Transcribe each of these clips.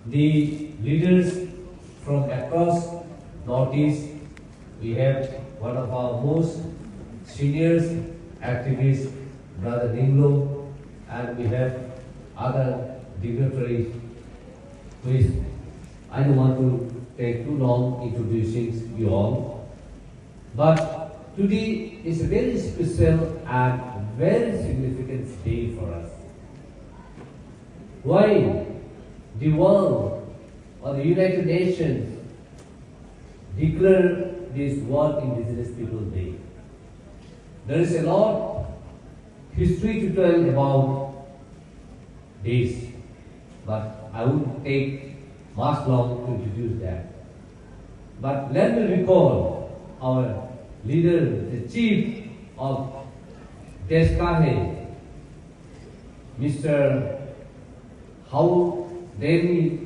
the leaders from across Northeast. We have one of our most senior activists, Brother Ninglo, and we have other dignitaries. Please, I don't want to take too long introducing you all, but today is a very special and very significant day for us. Why the world or the United Nations declare this World Indigenous People Day? There is a lot history to tell about this, but I wouldn't take much long to introduce that. But let me recall our leader, the chief of Deskahe, Mr. How Deni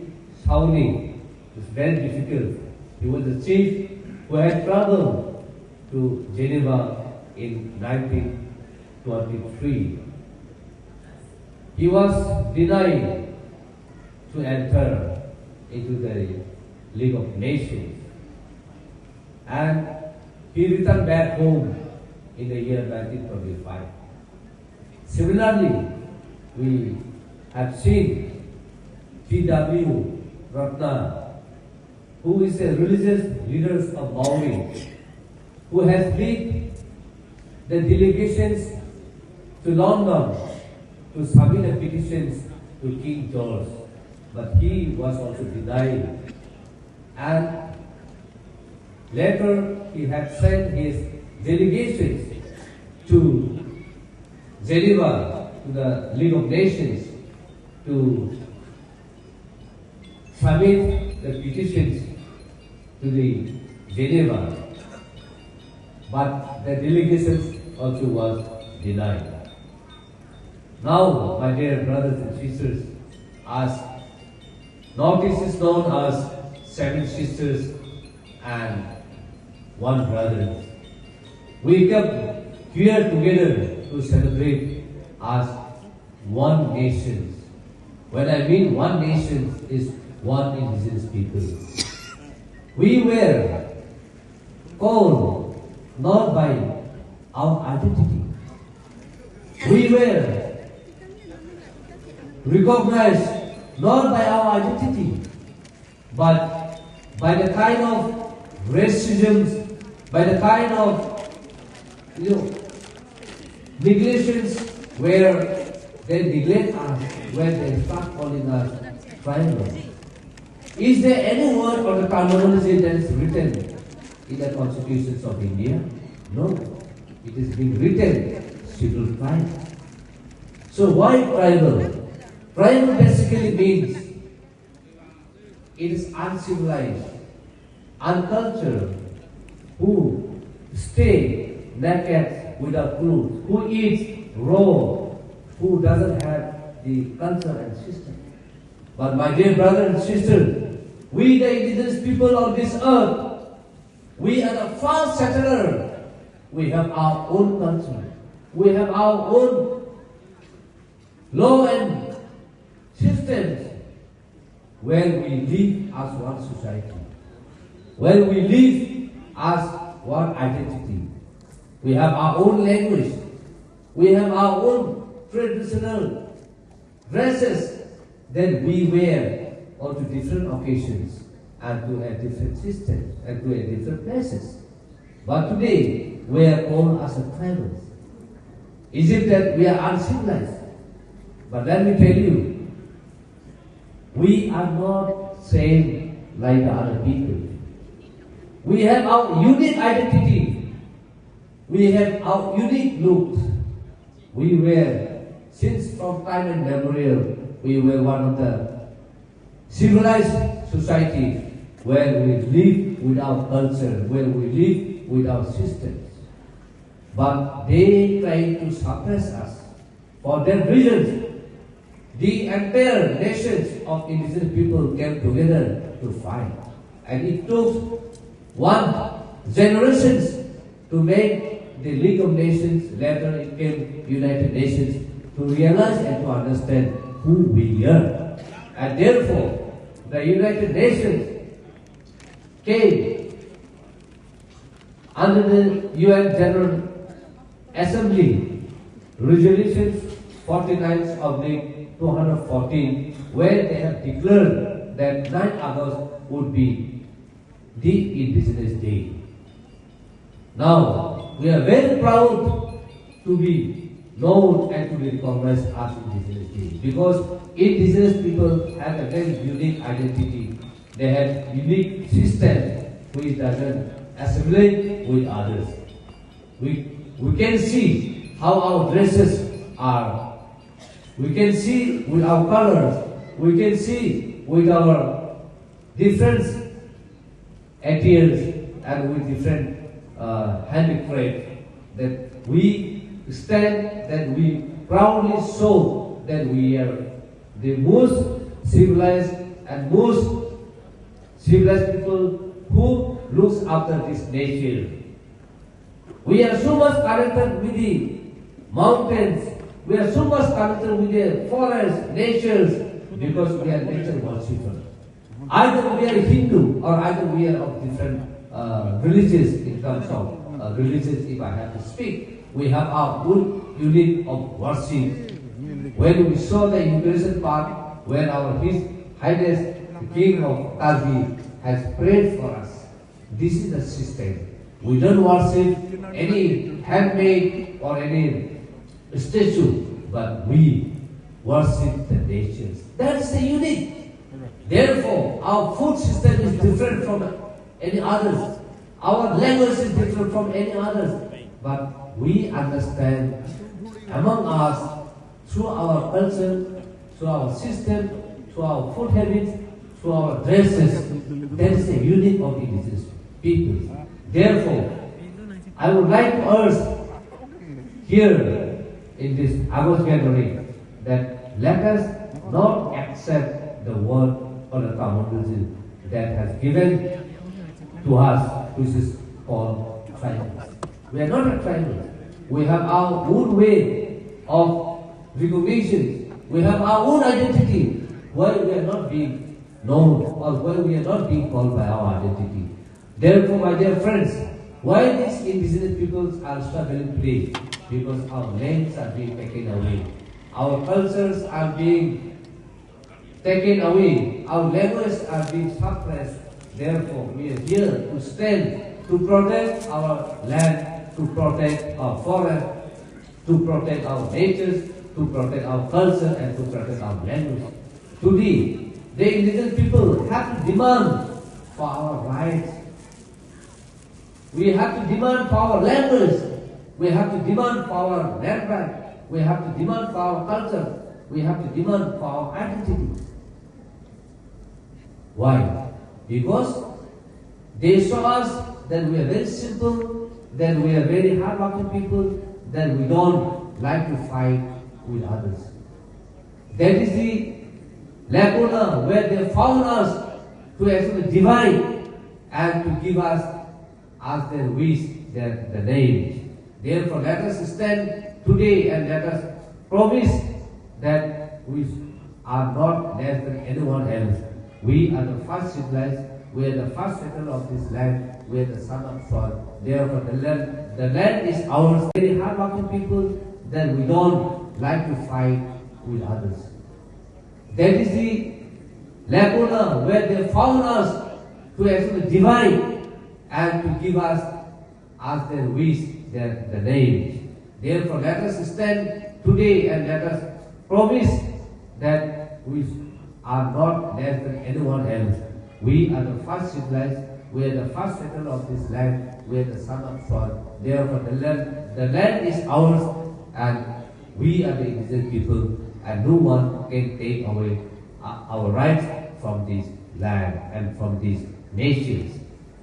Sauni. It's very difficult. He was the chief who had traveled to Geneva in 1923. He was denied to enter into the League of Nations, and he returned back home in the year 1925. Similarly, we have seen T.W. Ratna, who is a religious leader of Maori, who has led the delegations to London to submit a petitions to King George, but he was also denied. And later he had sent his delegations to Geneva, to the League of Nations, to submit the petitions to the Geneva, but the delegations also was denied. Now, my dear brothers and sisters, as Northeast is known as 7 sisters and 1 brother, we come here together to celebrate as one nation. When I mean one nation, is one indigenous people. We were called not by our identity. We were recognized not by our identity, but by the kind of racism, by the kind of neglections where they neglect us, where they start calling us tribal. Is there any word or the terminology that is written in the constitutions of India? No. It is being written scheduled tribe. So why tribal? Tribal basically means it is uncivilized, uncultured, who stay naked without clothes, who eats raw, who doesn't have the culture and system. But my dear brothers and sisters, we the indigenous people of this earth, we are the first settler. We have our own culture. We have our own law and systems where we live as one society, where we live as one identity. We have our own language. We have our own traditional dresses that we wear onto different occasions and to a different systems and to a different places. But today, we are called as a tribals. Is it that we are uncivilized? But let me tell you, we are not same like the other people. We have our unique identity. We have our unique looks. We were, since from time immemorial, we were one of the civilized society where we live without culture, where we live without systems. But they try to suppress us. For that reason, the entire nations of indigenous people came together to fight. And it took 1 generation to make the League of Nations, later it came United Nations, to realize and to understand who we are. And therefore, the United Nations came under the UN General Assembly Resolutions 49/214, where they have declared that 9 August would be the Indigenous Day. Now, we are very proud to be known and to be recognized as Indigenous Day, because Indigenous people have a very unique identity. They have unique system which doesn't assimilate with others. We can see how our dresses are. We can see with our colors. We can see with our different attires and with different handicraft that we stand, that we proudly show that we are the most civilized and most civilized people who looks after this nature. We are so much connected with the mountains. We are so much connected with the forests, natures, because we are nature worshippers. Either we are Hindu or either we are of different religions in terms of religions, if I have to speak. We have our own unit of worship. When we saw the inauguration part, when our His Highness, the King of Turkey, has prayed for us, this is the system. We don't worship any handmade or any statue, but we worship the natures. That's the unique. Therefore, our food system is different from any others. Our language is different from any others. But we understand among us, through our culture, through our system, through our food habits, through our dresses, there is a unity of indigenous people. Therefore, I would like to urge here in this August gathering that let us not accept the word or the terminology that has given to us, which is called tribals. We are not a tribal. We have our own way of recognition. We have our own identity. Why we are not being known or why we are not being called by our identity. Therefore, my dear friends, why these indigenous peoples are struggling today? Because our lands are being taken away. Our cultures are being taken away. Our languages are being suppressed. Therefore, we are here to stand, to protect our land, to protect our forest, to protect our natures, to protect our culture, and to protect our language. Today, the indigenous people have to demand for our rights. We have to demand for our language. We have to demand for our land right. We have to demand for our culture. We have to demand for our identity. Why? Because they show us that we are very simple, that we are very hardworking people, that we don't like to fight with others. That is the lacuna where they found us to actually divide and to give us as their wish, the names. Therefore, let us stand today and let us promise that we are not less than anyone else. We are the first civilized, we are the first settler of this land, we are the son of soil. Therefore, the land is ours. Very hardworking people, that we don't like to fight with others. That is the lacuna where they found us to actually divide and to give us as their wish, the names. Therefore, let us stand today and let us promise that we are not less than anyone else. We are the first civilized, we are the first settler of this land, we are the son of soil. Therefore, the land is ours, and we are the indigenous people, and no one can take away our rights from this land and from these nations.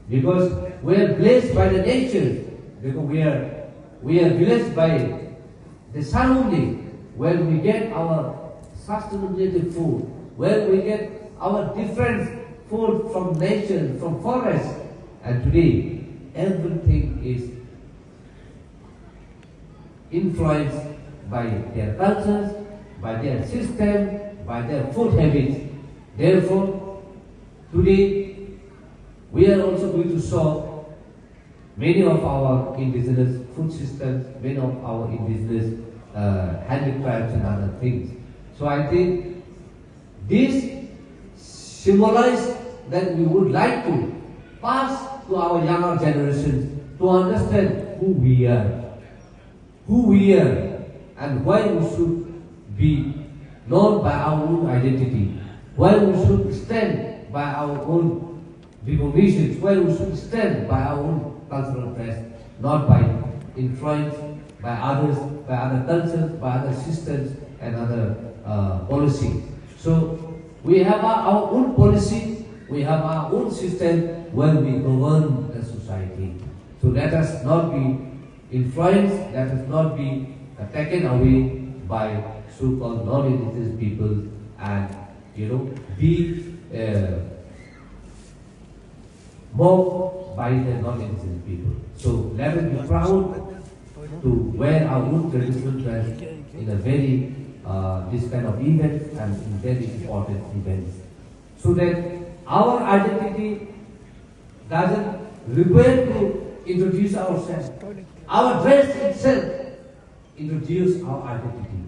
Because we are blessed by the nature, because we are blessed by the sun only, where we get our sustainability food, where we get our different food from nature, from forest. And today, everything is influenced by their cultures, by their system, by their food habits. Therefore, Today, we are also going to solve many of our indigenous food systems, many of our indigenous handicrafts and other things. So I think this symbolizes that we would like to pass to our younger generations to understand who we are, and why we should be known by our own identity, why we should stand by our own recognitions, why we should stand by our own cultural dress, not by influence by others, by other cultures, by other systems and other policies. So we have our own policy, we have our own system where we govern the society. So let us not be influenced, let us not be taken away by so-called non-indigenous people and be mocked by the non-indigenous people. So let us be proud to wear our own traditional dress in a very this kind of event and in very important events, so that our identity doesn't require to introduce ourselves. Our dress itself introduce our identity.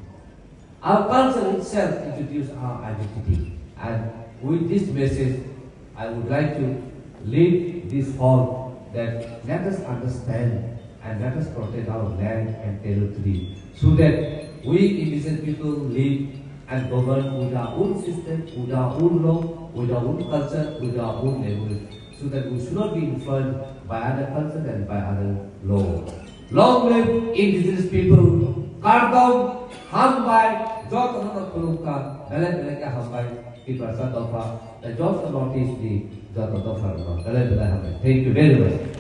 Our culture itself introduce our identity. And with this message, I would like to leave this hall that let us understand and let us protect our land and territory, so that we indigenous people live and govern with our own system, with our own law, with our own culture, with our own language, so that we should not be influenced by other culture and by other law. Long live indigenous people! Kardom, Hambai, Jot Kuluka, Beleka Hambai, Kiprasa Dofa, the Jot notice the Jot Dofa, Thank you very much.